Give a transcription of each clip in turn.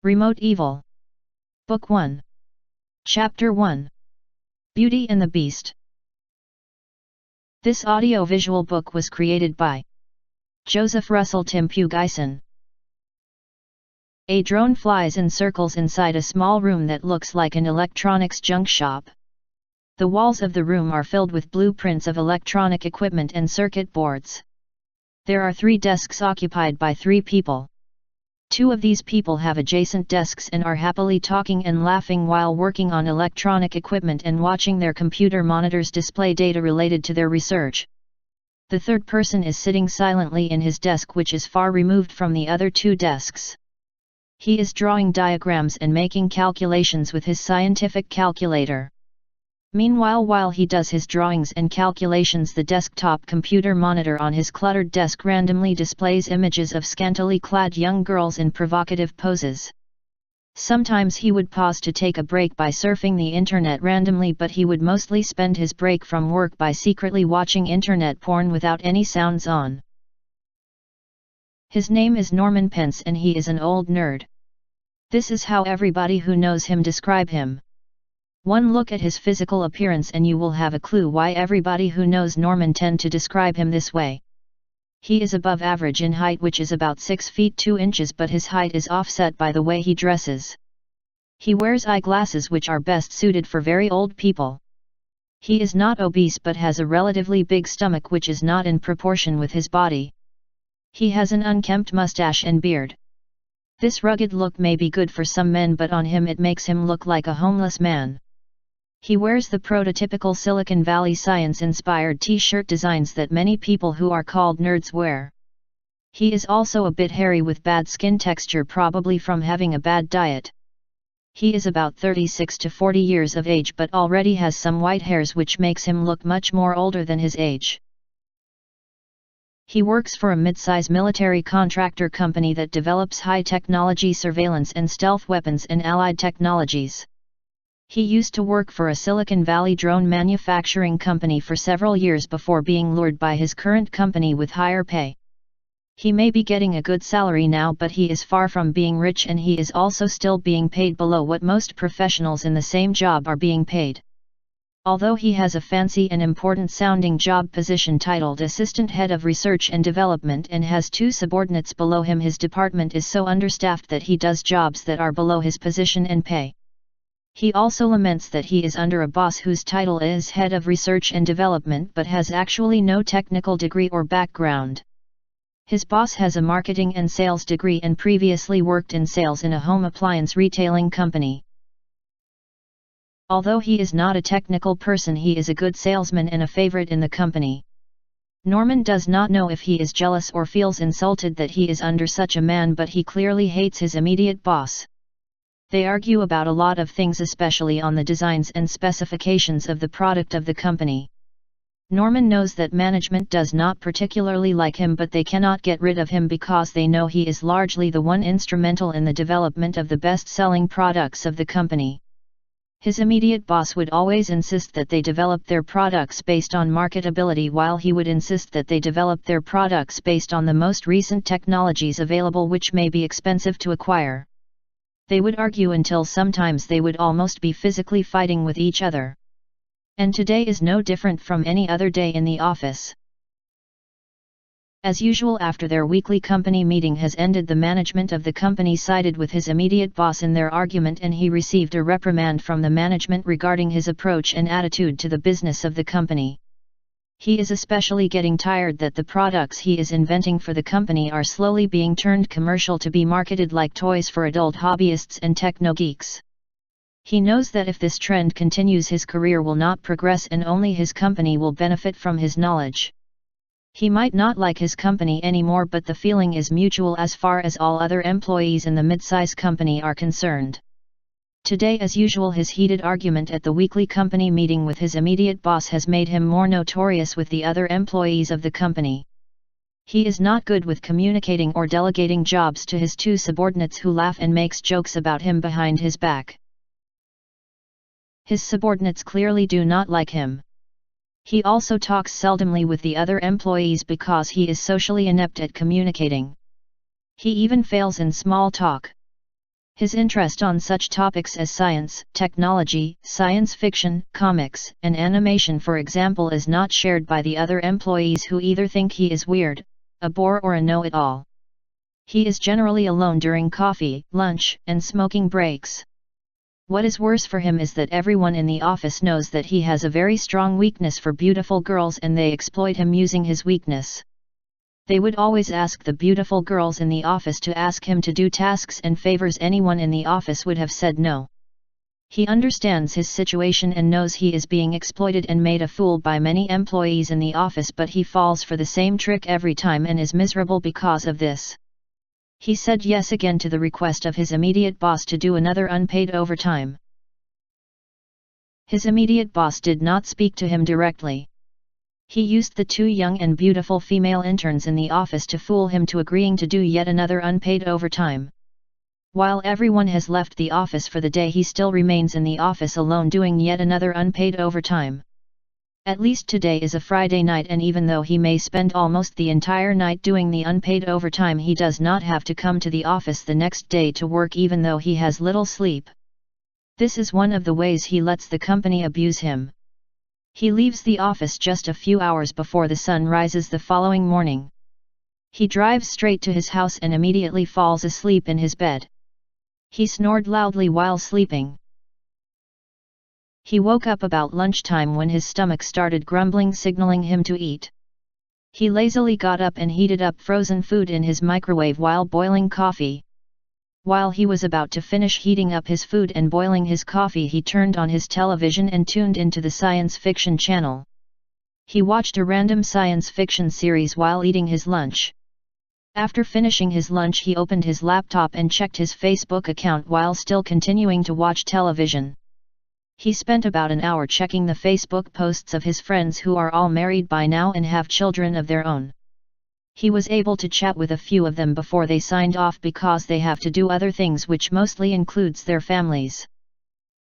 Remote Evil. Book 1. Chapter 1. Beauty and the Beast. This audiovisual book was created by Joseph Russell Tim Pugison. A drone flies in circles inside a small room that looks like an electronics junk shop. The walls of the room are filled with blueprints of electronic equipment and circuit boards. There are 3 desks occupied by 3 people. 2 of these people have adjacent desks and are happily talking and laughing while working on electronic equipment and watching their computer monitors display data related to their research. The 3rd person is sitting silently in his desk, which is far removed from the other 2 desks. He is drawing diagrams and making calculations with his scientific calculator. Meanwhile, while he does his drawings and calculations, the desktop computer monitor on his cluttered desk randomly displays images of scantily clad young girls in provocative poses. Sometimes he would pause to take a break by surfing the internet randomly, but he would mostly spend his break from work by secretly watching internet porn without any sounds on. His name is Norman Pence and he is an old nerd. This is how everybody who knows him describe him. One look at his physical appearance and you will have a clue why everybody who knows Norman tend to describe him this way. He is above average in height, which is about 6 feet 2 inches, but his height is offset by the way he dresses. He wears eyeglasses which are best suited for very old people. He is not obese but has a relatively big stomach which is not in proportion with his body. He has an unkempt mustache and beard. This rugged look may be good for some men, but on him it makes him look like a homeless man. He wears the prototypical Silicon Valley science-inspired t-shirt designs that many people who are called nerds wear. He is also a bit hairy with bad skin texture, probably from having a bad diet. He is about 36 to 40 years of age but already has some white hairs which makes him look much more older than his age. He works for a mid-size military contractor company that develops high-technology surveillance and stealth weapons and allied technologies. He used to work for a Silicon Valley drone manufacturing company for several years before being lured by his current company with higher pay. He may be getting a good salary now, but he is far from being rich, and he is also still being paid below what most professionals in the same job are being paid. Although he has a fancy and important sounding job position titled Assistant Head of Research and Development and has 2 subordinates below him, his department is so understaffed that he does jobs that are below his position and pay. He also laments that he is under a boss whose title is Head of Research and Development but has actually no technical degree or background. His boss has a marketing and sales degree and previously worked in sales in a home appliance retailing company. Although he is not a technical person, he is a good salesman and a favorite in the company. Norman does not know if he is jealous or feels insulted that he is under such a man, but he clearly hates his immediate boss. They argue about a lot of things, especially on the designs and specifications of the product of the company. Norman knows that management does not particularly like him, but they cannot get rid of him because they know he is largely the one instrumental in the development of the best-selling products of the company. His immediate boss would always insist that they develop their products based on marketability, while he would insist that they develop their products based on the most recent technologies available, which may be expensive to acquire. They would argue until sometimes they would almost be physically fighting with each other. And today is no different from any other day in the office. As usual, after their weekly company meeting has ended, the management of the company sided with his immediate boss in their argument, and he received a reprimand from the management regarding his approach and attitude to the business of the company. He is especially getting tired that the products he is inventing for the company are slowly being turned commercial to be marketed like toys for adult hobbyists and techno-geeks. He knows that if this trend continues, his career will not progress and only his company will benefit from his knowledge. He might not like his company anymore, but the feeling is mutual as far as all other employees in the mid-size company are concerned. Today, as usual, his heated argument at the weekly company meeting with his immediate boss has made him more notorious with the other employees of the company. He is not good with communicating or delegating jobs to his 2 subordinates, who laugh and makes jokes about him behind his back. His subordinates clearly do not like him. He also talks seldomly with the other employees because he is socially inept at communicating. He even fails in small talk. His interest on such topics as science, technology, science fiction, comics, and animation for example is not shared by the other employees who either think he is weird, a bore or a know-it-all. He is generally alone during coffee, lunch, and smoking breaks. What is worse for him is that everyone in the office knows that he has a very strong weakness for beautiful girls and they exploit him using his weakness. They would always ask the beautiful girls in the office to ask him to do tasks and favors anyone in the office would have said no. He understands his situation and knows he is being exploited and made a fool by many employees in the office, but he falls for the same trick every time and is miserable because of this. He said yes again to the request of his immediate boss to do another unpaid overtime. His immediate boss did not speak to him directly. He used the two young and beautiful female interns in the office to fool him to agreeing to do yet another unpaid overtime. While everyone has left the office for the day, he still remains in the office alone doing yet another unpaid overtime. At least today is a Friday night, and even though he may spend almost the entire night doing the unpaid overtime, he does not have to come to the office the next day to work even though he has little sleep. This is one of the ways he lets the company abuse him. He leaves the office just a few hours before the sun rises the following morning. He drives straight to his house and immediately falls asleep in his bed. He snored loudly while sleeping. He woke up about lunchtime when his stomach started grumbling, signaling him to eat. He lazily got up and heated up frozen food in his microwave while boiling coffee. While he was about to finish heating up his food and boiling his coffee, he turned on his television and tuned into the science fiction channel. He watched a random science fiction series while eating his lunch. After finishing his lunch, he opened his laptop and checked his Facebook account while still continuing to watch television. He spent about an hour checking the Facebook posts of his friends who are all married by now and have children of their own. He was able to chat with a few of them before they signed off because they have to do other things, which mostly includes their families.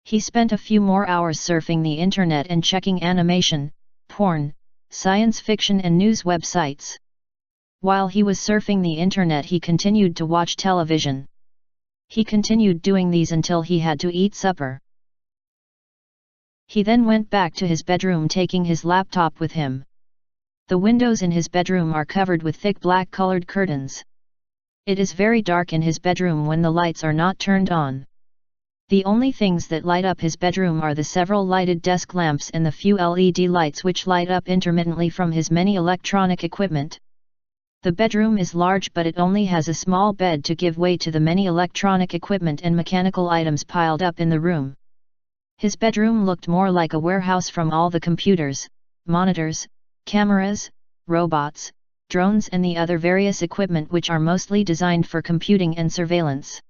He spent a few more hours surfing the internet and checking animation, porn, science fiction and news websites. While he was surfing the internet, he continued to watch television. He continued doing these until he had to eat supper. He then went back to his bedroom, taking his laptop with him. The windows in his bedroom are covered with thick black-colored curtains. It is very dark in his bedroom when the lights are not turned on. The only things that light up his bedroom are the several lighted desk lamps and the few LED lights which light up intermittently from his many electronic equipment. The bedroom is large, but it only has a small bed to give way to the many electronic equipment and mechanical items piled up in the room. His bedroom looked more like a warehouse from all the computers, monitors, cameras, robots, drones and the other various equipment which are mostly designed for computing and surveillance.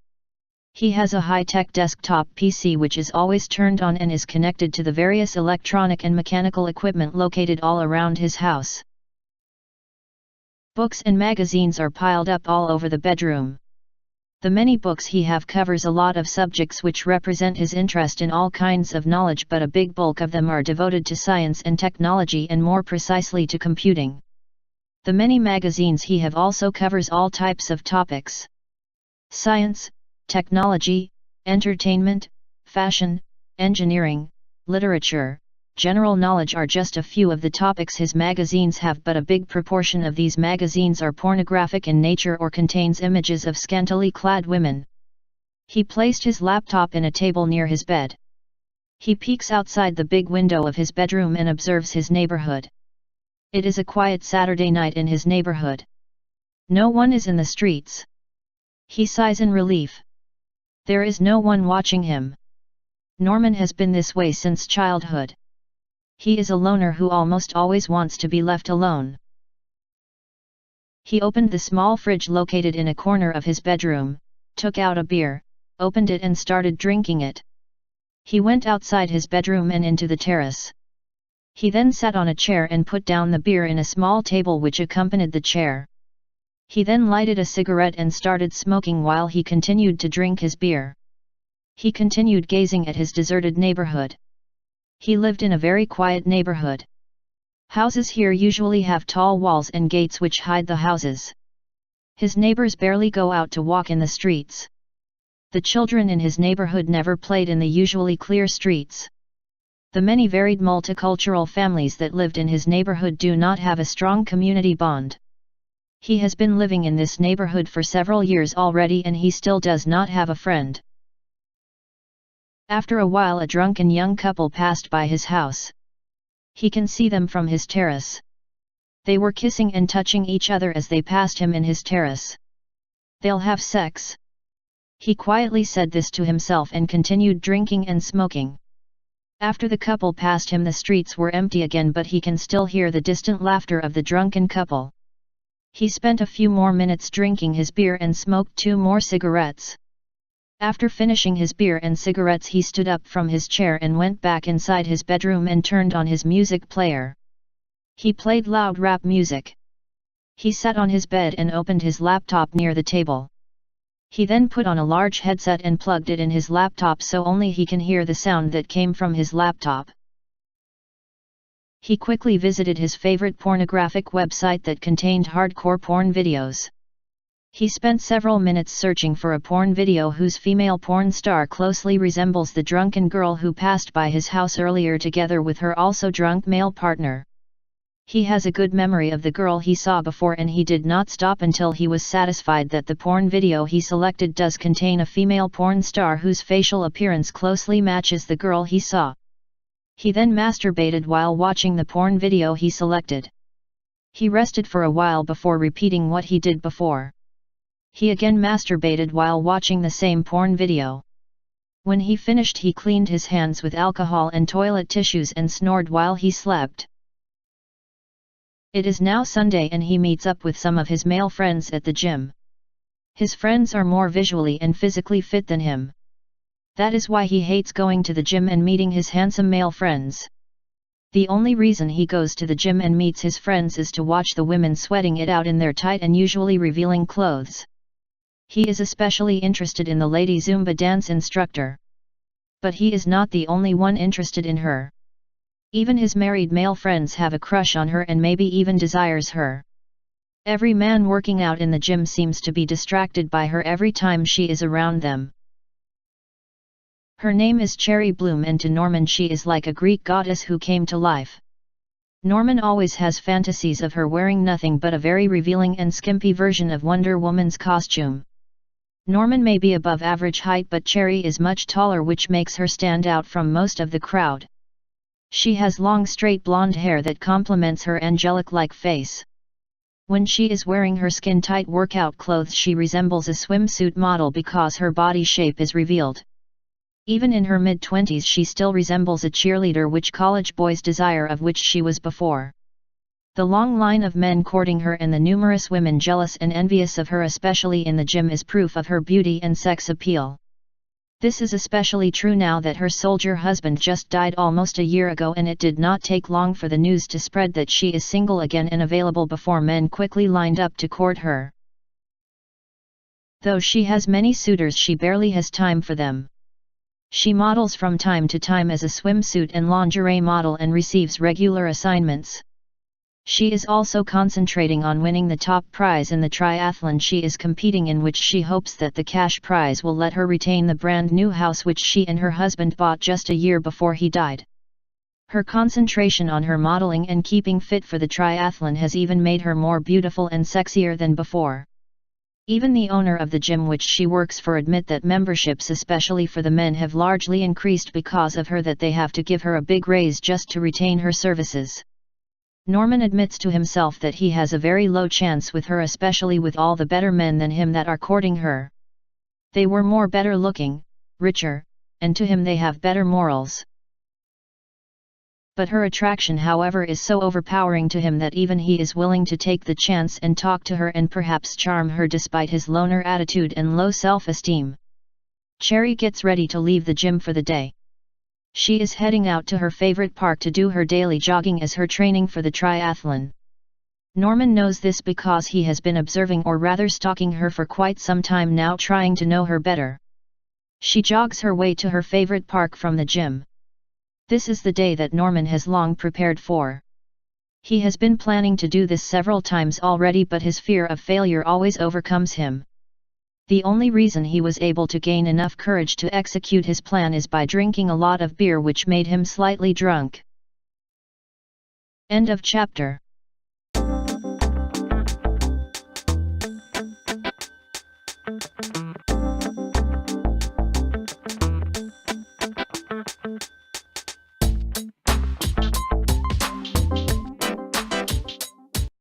He has a high-tech desktop PC which is always turned on and is connected to the various electronic and mechanical equipment located all around his house. Books and magazines are piled up all over the bedroom. The many books he have covers a lot of subjects which represent his interest in all kinds of knowledge, but a big bulk of them are devoted to science and technology, and more precisely to computing. The many magazines he have also covers all types of topics. Science, technology, entertainment, fashion, engineering, literature, general knowledge are just a few of the topics his magazines have, but a big proportion of these magazines are pornographic in nature or contains images of scantily clad women. He placed his laptop in a table near his bed. He peeks outside the big window of his bedroom and observes his neighborhood. It is a quiet Saturday night in his neighborhood. No one is in the streets. He sighs in relief. There is no one watching him. Norman has been this way since childhood. He is a loner who almost always wants to be left alone. He opened the small fridge located in a corner of his bedroom, took out a beer, opened it and started drinking it. He went outside his bedroom and into the terrace. He then sat on a chair and put down the beer in a small table which accompanied the chair. He then lighted a cigarette and started smoking while he continued to drink his beer. He continued gazing at his deserted neighborhood. He lived in a very quiet neighborhood. Houses here usually have tall walls and gates which hide the houses. His neighbors barely go out to walk in the streets. The children in his neighborhood never played in the usually clear streets. The many varied multicultural families that lived in his neighborhood do not have a strong community bond. He has been living in this neighborhood for several years already and he still does not have a friend. After a while a drunken young couple passed by his house. He can see them from his terrace. They were kissing and touching each other as they passed him in his terrace. They'll have sex. He quietly said this to himself and continued drinking and smoking. After the couple passed him the streets were empty again but he can still hear the distant laughter of the drunken couple. He spent a few more minutes drinking his beer and smoked 2 more cigarettes. After finishing his beer and cigarettes he stood up from his chair and went back inside his bedroom and turned on his music player. He played loud rap music. He sat on his bed and opened his laptop near the table. He then put on a large headset and plugged it in his laptop so only he can hear the sound that came from his laptop. He quickly visited his favorite pornographic website that contained hardcore porn videos. He spent several minutes searching for a porn video whose female porn star closely resembles the drunken girl who passed by his house earlier together with her also drunk male partner. He has a good memory of the girl he saw before and he did not stop until he was satisfied that the porn video he selected does contain a female porn star whose facial appearance closely matches the girl he saw. He then masturbated while watching the porn video he selected. He rested for a while before repeating what he did before. He again masturbated while watching the same porn video. When he finished he cleaned his hands with alcohol and toilet tissues and snored while he slept. It is now Sunday and he meets up with some of his male friends at the gym. His friends are more visually and physically fit than him. That is why he hates going to the gym and meeting his handsome male friends. The only reason he goes to the gym and meets his friends is to watch the women sweating it out in their tight and usually revealing clothes. He is especially interested in the lady Zumba dance instructor. But he is not the only one interested in her. Even his married male friends have a crush on her and maybe even desires her. Every man working out in the gym seems to be distracted by her every time she is around them. Her name is Cherry Bloom and to Norman she is like a Greek goddess who came to life. Norman always has fantasies of her wearing nothing but a very revealing and skimpy version of Wonder Woman's costume. Norman may be above average height but Cherry is much taller which makes her stand out from most of the crowd. She has long straight blonde hair that complements her angelic-like face. When she is wearing her skin-tight workout clothes she resembles a swimsuit model because her body shape is revealed. Even in her mid-20s she still resembles a cheerleader which college boys desire of which she was before. The long line of men courting her and the numerous women jealous and envious of her especially in the gym is proof of her beauty and sex appeal. This is especially true now that her soldier husband just died almost a year ago and it did not take long for the news to spread that she is single again and available before men quickly lined up to court her. Though she has many suitors she barely has time for them. She models from time to time as a swimsuit and lingerie model and receives regular assignments. She is also concentrating on winning the top prize in the triathlon she is competing in which she hopes that the cash prize will let her retain the brand new house which she and her husband bought just a year before he died. Her concentration on her modeling and keeping fit for the triathlon has even made her more beautiful and sexier than before. Even the owner of the gym which she works for admit that memberships especially for the men have largely increased because of her that they have to give her a big raise just to retain her services. Norman admits to himself that he has a very low chance with her especially with all the better men than him that are courting her. They were more better looking, richer, and to him they have better morals. But her attraction however is so overpowering to him that even he is willing to take the chance and talk to her and perhaps charm her despite his loner attitude and low self-esteem. Cherry gets ready to leave the gym for the day. She is heading out to her favorite park to do her daily jogging as her training for the triathlon. Norman knows this because he has been observing or rather stalking her for quite some time now trying to know her better. She jogs her way to her favorite park from the gym. This is the day that Norman has long prepared for. He has been planning to do this several times already but his fear of failure always overcomes him. The only reason he was able to gain enough courage to execute his plan is by drinking a lot of beer, which made him slightly drunk. End of chapter.